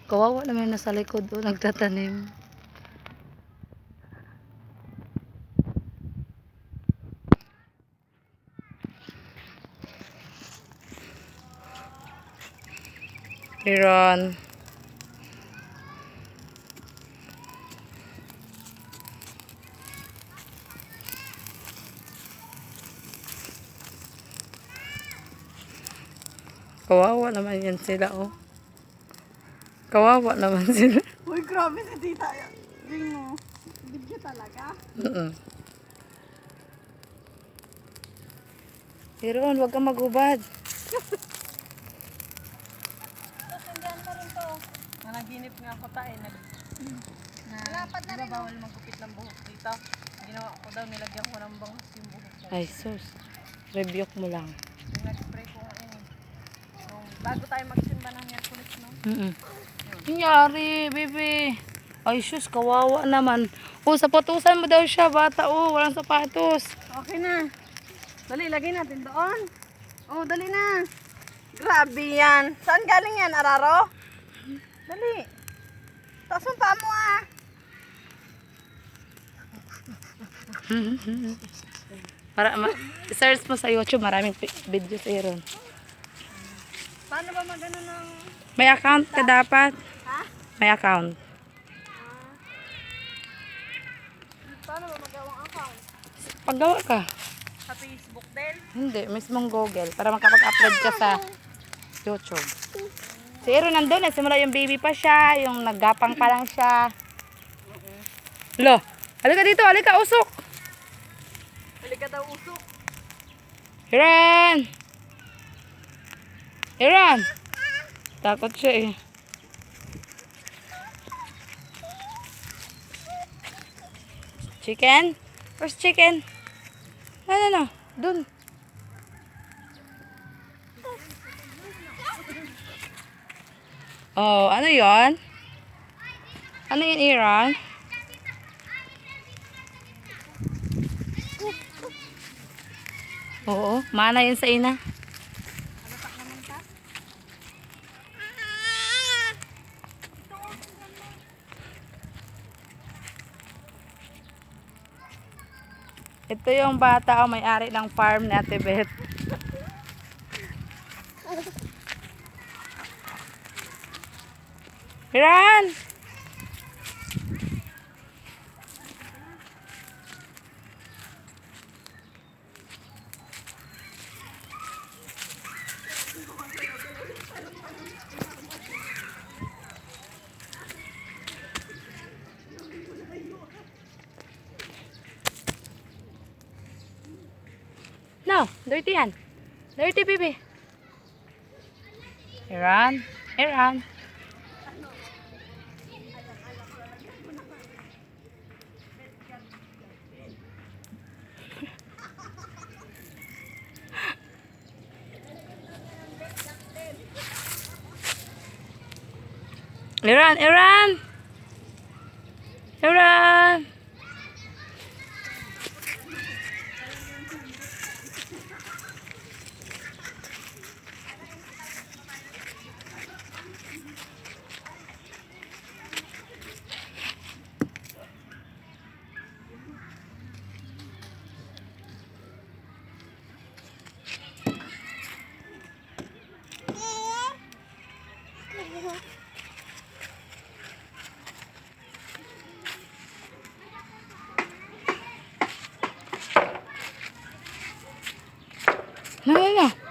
Kawawa naman nasa likod o nagtatanim. Iron. Kawawa naman yan sila, oh. Kawawa naman sila. Uy, grabe si tita. Yung mo. Video talaga. Iron, huwag kang maghubad. Nasundan mo rin to. Nanaginip nga ako tayo. Malapad na rin. Bawal magkupit ng buhok dito. Ginawa ko daw, nilagyan ko ng bangus yung buhok ko. Ay, sus. Rebuke mo lang. Yung nag-spray ko ngayon eh. Bago tayo magsimba ng Miyerkules, no? Nangyari, baby. Ay, sus, kawawa naman. Oh, sapatusan mo daw siya, bata. Oh, walang sapatos. Okay na. Dali, lagay natin doon. Oh, dali na. Grabe yan. Saan galing yan, Araro? Dali. Taas mo pa mo ah. Para search mo sa YouTube, maraming video sa Iron. Paano ba magano ng... May account ka dapat. Ha? May account. Paano ba magawang account? Paggawa ka. Sa Facebook din? Hindi, mismong Google. Para makapag-upload ka sa YouTube. Si Iron nandun, simula yung baby pa siya, yung naggapang pa lang siya. Lo, halika dito, halika, usok. Halika daw usok. Iron! Iron! Takot siya eh. Chicken? Where's chicken? No. Dun. Oh, ano yon? Ano yun, Iron? Oo, mana yun sa ina. Ito yung bata o may-ari ng farm ni Ate Beth. Run! No, dirty yan. Dirty, baby. Iran. Iran. No.